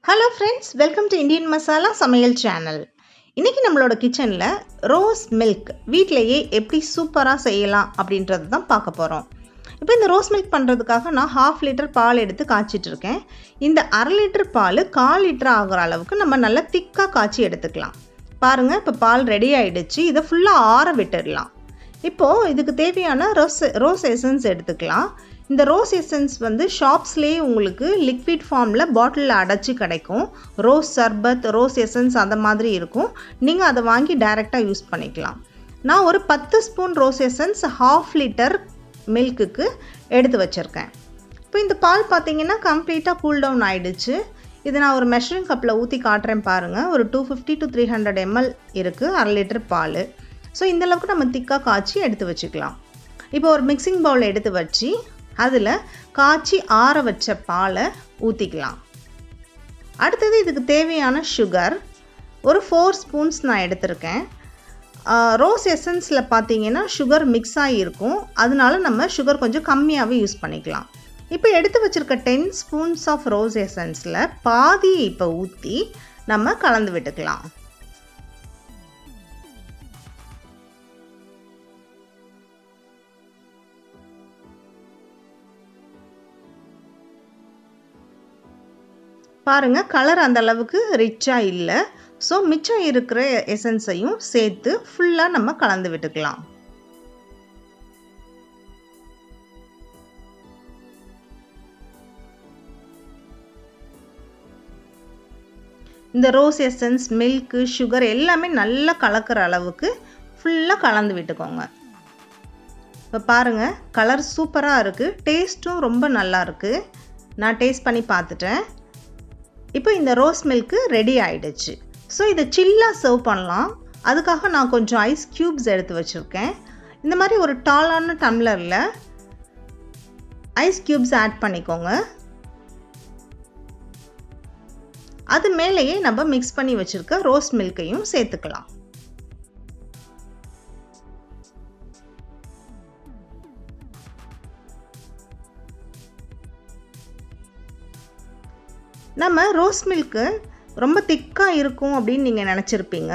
Hello friends, welcome to Indian masala சமையல் channel. இன்றைக்கி நம்மளோட கிச்சனில் ரோஸ் மில்க் வீட்டிலையே எப்படி சூப்பராக செய்யலாம் அப்படின்றது தான் பார்க்க போகிறோம். இப்போ இந்த ரோஸ் மில்க் பண்ணுறதுக்காக நான் 1/2 லிட்டர் பால் எடுத்து காய்ச்சிட்டு இருக்கேன். இந்த 1/2 லிட்டர் பால் 1/4 லிட்டர் ஆகிற அளவுக்கு நம்ம நல்லா திக்காக காய்ச்சி எடுத்துக்கலாம். பாருங்கள், இப்போ பால் ரெடி ஆகிடுச்சு. இதை ஃபுல்லாக ஆற விட்டுடலாம். இப்போது இதுக்கு தேவையான ரோஸ் எசன்ஸ் எடுத்துக்கலாம். இந்த ரோஸ் எசன்ஸ் வந்து ஷாப்ஸ்லேயே உங்களுக்கு லிக்விட் ஃபார்மில் பாட்டிலில் அடைச்சி கிடைக்கும். ரோஸ் சர்பத், ரோஸ் எசன்ஸ் அந்த மாதிரி இருக்கும். நீங்கள் அதை வாங்கி டைரெக்டாக யூஸ் பண்ணிக்கலாம். நான் ஒரு 10 ஸ்பூன் ரோஸ் எசன்ஸ் 1/2 லிட்டர் மில்க்குக்கு எடுத்து வச்சுருக்கேன். இப்போ இந்த பால் பார்த்திங்கன்னா கம்ப்ளீட்டாக கூல் டவுன் ஆகிடுச்சு. இதை நான் ஒரு மெஷரிங் கப்பில் ஊற்றி காட்டுறேன் பாருங்கள். ஒரு 250 to 300 ml இருக்குது 1/2 லிட்டர் பால். ஸோ இந்தளவுக்கு நம்ம திக்காக காய்ச்சி எடுத்து வச்சுக்கலாம். இப்போ ஒரு மிக்சிங் பவுல் எடுத்து வச்சு அதில் காய்ச்சி ஆற வச்ச பாலை ஊற்றிக்கலாம். அடுத்தது இதுக்கு தேவையான சுகர் ஒரு 4 ஸ்பூன்ஸ் நான் எடுத்திருக்கேன். ரோஸ் எசன்ஸில் பார்த்தீங்கன்னா சுகர் மிக்ஸ் ஆகியிருக்கும். அதனால நம்ம சுகர் கொஞ்சம் கம்மியாகவே யூஸ் பண்ணிக்கலாம். இப்போ எடுத்து வச்சுருக்க 10 ஸ்பூன்ஸ் ஆஃப் ரோஸ் எசன்ஸில் பாதியை இப்போ ஊற்றி நம்ம கலந்து விட்டுக்கலாம். பாருங்கள், கலர் அந்த அளவுக்கு ரிச்சாக இல்லை. ஸோ மிச்சம் இருக்கிற எசன்ஸையும் சேர்த்து ஃபுல்லாக நம்ம கலந்து விட்டுக்கலாம். இந்த ரோஸ் எசன்ஸ், மில்க்கு, சுகர் எல்லாமே நல்லா கலக்கிற அளவுக்கு ஃபுல்லாக கலந்து விட்டுக்கோங்க. இப்போ பாருங்கள், கலர் சூப்பராக இருக்குது. டேஸ்ட்டும் ரொம்ப நல்லா இருக்குது. நான் டேஸ்ட் பண்ணி பார்த்துட்டேன். இப்போ இந்த ரோஸ் மில்க்கு ரெடி ஆகிடுச்சு. ஸோ இதை சில்லாக சர்வ் பண்ணலாம். அதுக்காக நான் கொஞ்சம் ஐஸ் க்யூப்ஸ் எடுத்து வச்சுருக்கேன். இந்த மாதிரி ஒரு டாலான டம்ளரில் ஐஸ் க்யூப்ஸ் ஆட் பண்ணிக்கோங்க. அது மேலேயே நம்ம மிக்ஸ் பண்ணி வச்சுருக்க ரோஸ் மில்க்கையும் சேர்த்துக்கலாம். நம்ம ரோஸ் மில்க்கு ரொம்ப திக்காக இருக்கும் அப்படின்னு நீங்கள் நினச்சிருப்பீங்க.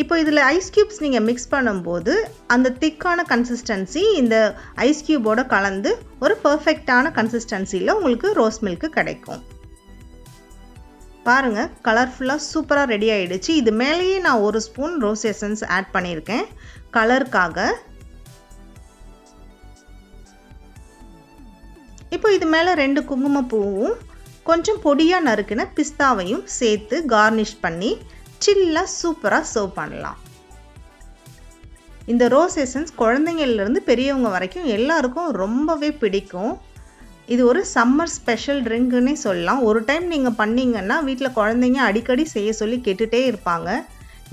இப்போ இதில் ஐஸ் க்யூப்ஸ் நீங்கள் மிக்ஸ் பண்ணும்போது அந்த திக்கான கன்சிஸ்டன்சி இந்த ஐஸ் க்யூபோடு கலந்து ஒரு பர்ஃபெக்டான கன்சிஸ்டன்சியில் உங்களுக்கு ரோஸ் மில்க்கு கிடைக்கும். பாருங்கள், கலர்ஃபுல்லாக சூப்பராக ரெடி ஆகிடுச்சு. இது மேலேயே நான் 1 ஸ்பூன் ரோஸ் எசன்ஸ் ஆட் பண்ணியிருக்கேன் கலருக்காக. இப்போ இது மேலே 2 குங்குமப்பூவும் கொஞ்சம் பொடியாக நறுக்கின பிஸ்தாவையும் சேர்த்து கார்னிஷ் பண்ணி சில்லாக சூப்பராக சர்வ் பண்ணலாம். இந்த ரோஸ் எசன்ஸ் குழந்தைங்கள்லேருந்து பெரியவங்க வரைக்கும் எல்லாருக்கும் ரொம்பவே பிடிக்கும். இது ஒரு சம்மர் ஸ்பெஷல் ட்ரிங்க்குன்னே சொல்லலாம். ஒரு டைம் நீங்கள் பண்ணிங்கன்னா வீட்டில் குழந்தைங்க அடிக்கடி செய்ய சொல்லி கேட்டுகிட்டே இருப்பாங்க.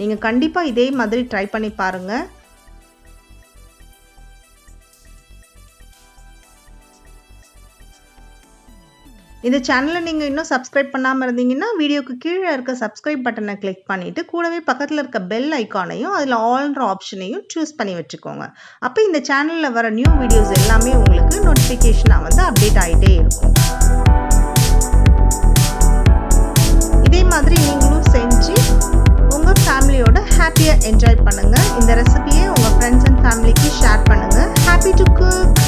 நீங்கள் கண்டிப்பாக இதே மாதிரி ட்ரை பண்ணி பாருங்கள். இந்த சேனலை நீங்கள் இன்னும் சப்ஸ்கிரைப் பண்ணாமல் இருந்தீங்கன்னா வீடியோக்கு கீழே இருக்க சப்ஸ்கிரைப் பட்டனை கிளிக் பண்ணிவிட்டு கூடவே பக்கத்தில் இருக்க பெல் ஐக்கானையும் அதில் ஆல்ன்ற ஆப்ஷனையும் சூஸ் பண்ணி வச்சுக்கோங்க. அப்போ இந்த சேனலில் வர நியூ வீடியோஸ் எல்லாமே உங்களுக்கு நோட்டிஃபிகேஷனாக வந்து அப்டேட் ஆகிட்டே இருக்கும். இதே மாதிரி நீங்களும் செஞ்சு உங்கள் ஃபேமிலியோட ஹாப்பியாக என்ஜாய் பண்ணுங்கள். இந்த ரெசிபியை உங்கள் ஃப்ரெண்ட்ஸ் அண்ட் ஃபேமிலிக்கு ஷேர் பண்ணுங்கள். Happy to cook.